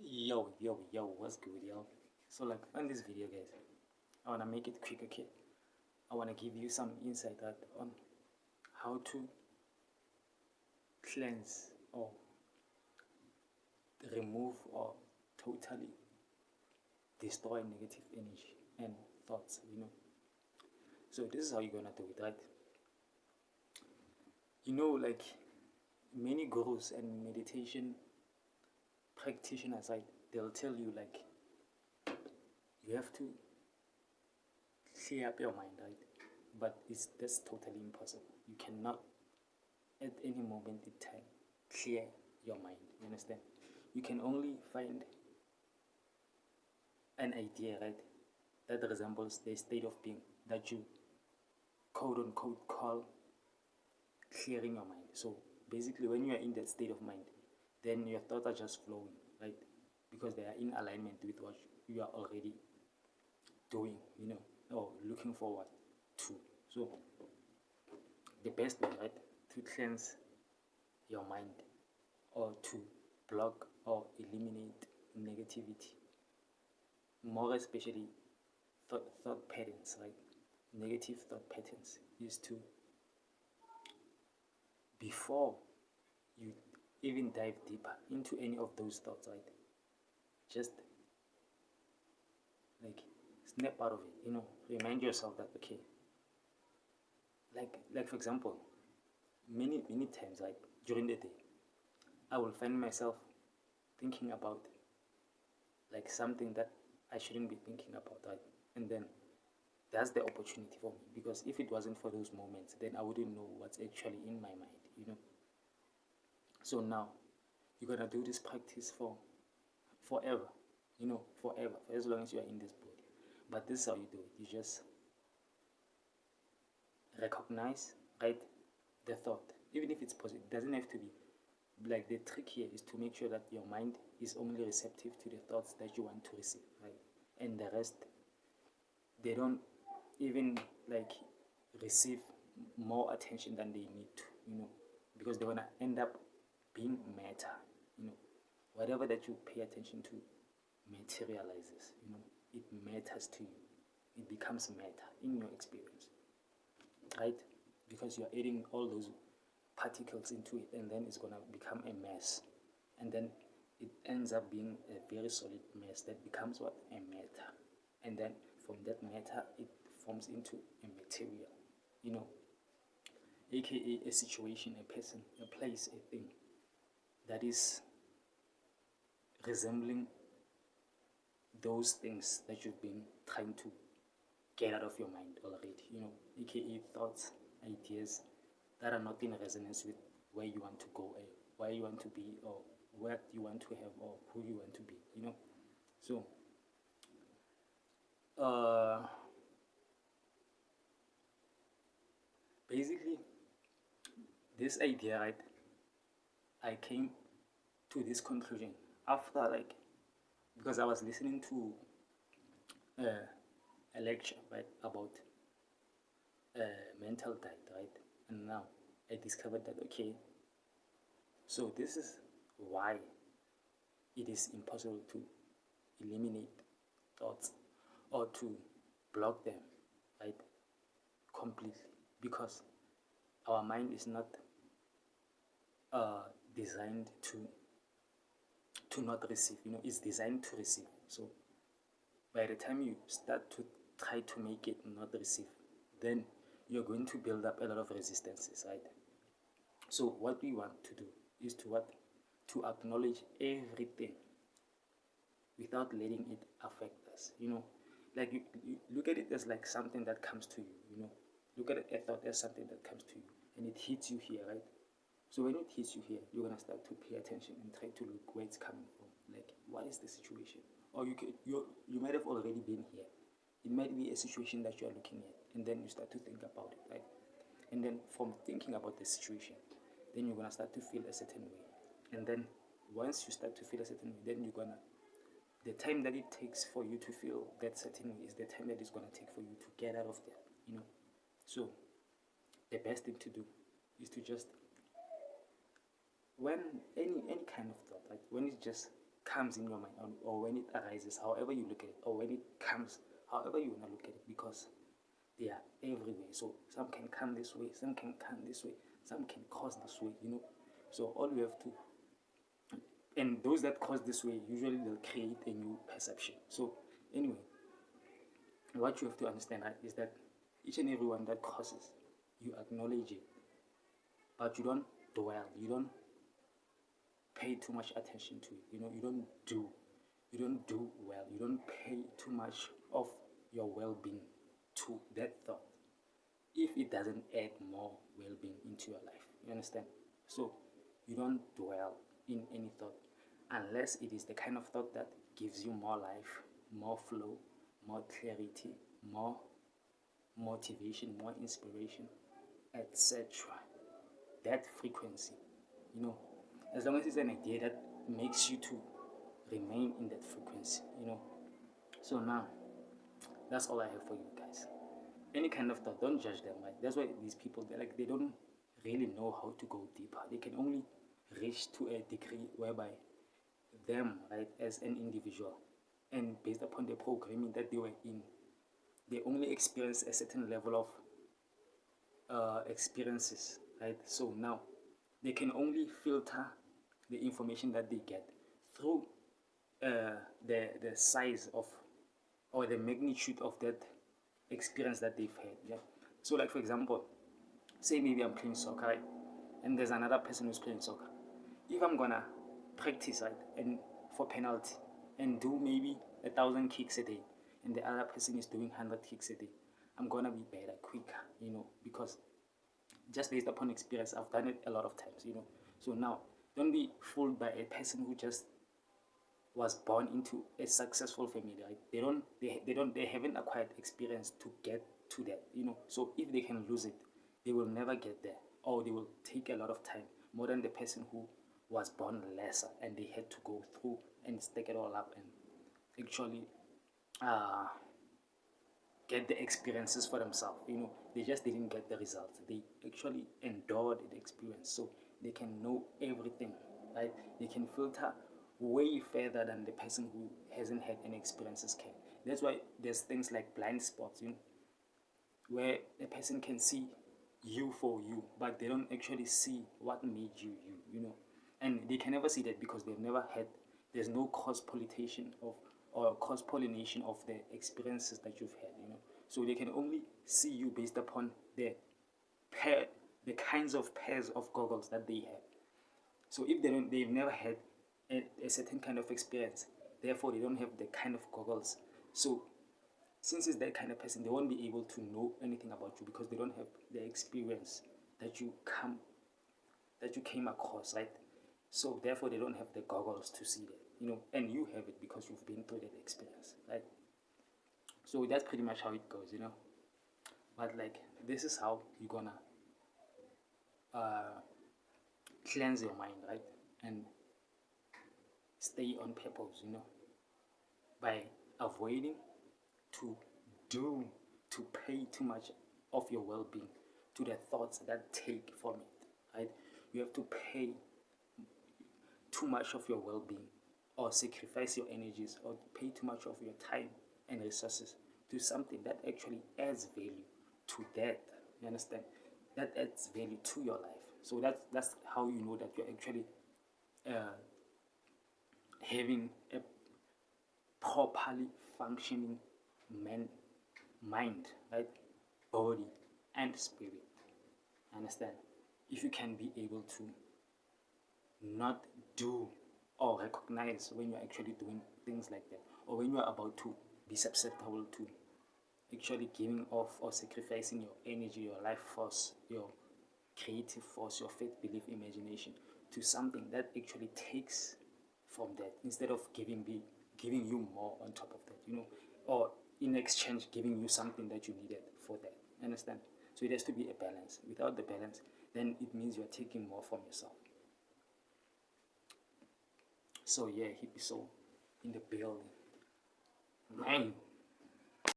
Yo, what's good, yo? So, like, on this video, guys, I want to make it quick, okay? I want to give you some insight on how to cleanse or remove or totally destroy negative energy and thoughts. So, this is how you're gonna do it, right? Like, many gurus and meditation practitioners, right? They'll tell you, like, you have to clear up your mind, right? But that's totally impossible. You cannot at any moment in time clear your mind. You understand? You can only find an idea, right, that resembles the state of being that you quote unquote call clearing your mind. So basically, when you are in that state of mind, then your thoughts are just flowing, right? Because they are in alignment with what you are already doing, or looking forward to. So the best way, right, to cleanse your mind or to block or eliminate negativity, more especially thought patterns, right? Negative thought patterns, is to, before you even dive deeper into any of those thoughts, right? Just like snap out of it, remind yourself that, okay, like for example, many times, like during the day, I will find myself thinking about like something that I shouldn't be thinking about, right? And then that's the opportunity for me, because if it wasn't for those moments, then I wouldn't know what's actually in my mind. So now you're gonna do this practice for forever, forever, for as long as you are in this body. But this is how you do it. You just recognize, right, the thought, even if it's positive. It doesn't have to be. Like, the trick here is to make sure that your mind is only receptive to the thoughts that you want to receive, right? And the rest, they don't even like receive more attention than they need to, because they're gonna end up being matter. Whatever that you pay attention to materializes. It matters to you. It becomes matter in your experience, right? Because you're adding all those particles into it, and then it's gonna become a mess, and then it ends up being a very solid mess that becomes what? A matter. And then from that matter it forms into a material, you know aka a situation, a person, a place, a thing that is resembling those things that you've been trying to get out of your mind already, aka thoughts, ideas that are not in resonance with where you want to go, where you want to be, or what you want to have, or who you want to be. So basically, this idea, right, I came to this conclusion after, like, because I was listening to a lecture, right, about mental diet, right, and now I discovered that, okay, so this is why it is impossible to eliminate thoughts or to block them, right, completely, because our mind is not designed to not receive. It's designed to receive. So by the time you start to try to make it not receive, then you're going to build up a lot of resistances, right? So what we want to do is to acknowledge everything without letting it affect us. Like, you look at it as like something that comes to you. Look at a thought as something that comes to you, and it hits you here, right? So when it hits you here, you're gonna start to pay attention and try to look where it's coming from. Like, what is the situation? Or you might have already been here. It might be a situation that you are looking at, and then you start to think about it, right? And then from thinking about the situation, then you're gonna start to feel a certain way. And then once you start to feel a certain way, then the time that it takes for you to feel that certain way is the time that it's gonna take for you to get out of there. So the best thing to do is to just, when any kind of thought, like when it just comes in your mind, or when it arises, however you look at it, or when it comes, however you want to look at it, because they are everywhere. So some can come this way, some can come this way, some can cause this way, So all you have to, and those that cause this way, usually they'll create a new perception. So anyway, what you have to understand, right, is that each and every one that causes, you acknowledge it, but you don't dwell, you don't pay too much attention to it. You don't do well, you don't pay too much of your well-being to that thought if it doesn't add more well-being into your life. You understand? So you don't dwell in any thought unless it is the kind of thought that gives you more life, more flow, more clarity, more motivation, more inspiration, etc. That frequency, as long as it's an idea that makes you to remain in that frequency. So now, that's all I have for you guys. Any kind of thought, don't judge them, right? That's why these people, they don't really know how to go deeper. They can only reach to a degree whereby them, right, as an individual, and based upon the programming that they were in, they only experience a certain level of experiences, right? So now they can only filter the information that they get through the size of, or the magnitude of that experience that they've had. Yeah. So like, for example, say maybe I'm playing soccer, right? And there's another person who's playing soccer. If I'm gonna practice, right, and for penalty, and do maybe 1,000 kicks a day, and the other person is doing 100 kicks a day, I'm gonna be better quicker, because just based upon experience, I've done it a lot of times, So now, don't be fooled by a person who just was born into a successful family, right? They haven't acquired experience to get to that, So if they can lose it, they will never get there, or they will take a lot of time, more than the person who was born lesser and they had to go through and stack it all up and actually get the experiences for themselves. They just didn't get the results. They actually endured the experience, so they can know everything, right? They can filter way further than the person who hasn't had any experiences can. That's why there's things like blind spots, where a person can see you for you, but they don't actually see what made you, and they can never see that because they've never had. There's no cross-pollination of the experiences that you've had, So they can only see you based upon the kinds of pairs of goggles that they have. So if they've never had a certain kind of experience, therefore they don't have the kind of goggles. So since it's that kind of person, they won't be able to know anything about you because they don't have the experience that you came across, right? So therefore they don't have the goggles to see that, and you have it because you've been through that experience, right? So that's pretty much how it goes, But like, this is how you're gonna cleanse your mind, right? And stay on purpose, by avoiding to pay too much of your well-being to the thoughts that take from it, right? You have to pay too much of your well-being, or sacrifice your energies, or pay too much of your time and resources to something that actually adds value to that. You understand? That adds value to your life. So that's how you know that you're actually having a properly functioning mind, right? Body and spirit. Understand? If you can be able to not do or recognize when you're actually doing things like that, or when you're about to be susceptible to actually giving off or sacrificing your energy, your life force, your creative force, your faith, belief, imagination to something that actually takes from that, instead of giving you more on top of that, or in exchange giving you something that you needed for that. Understand? So it has to be a balance. Without the balance, then it means you're taking more from yourself. So yeah, hippie soul in the building. Man,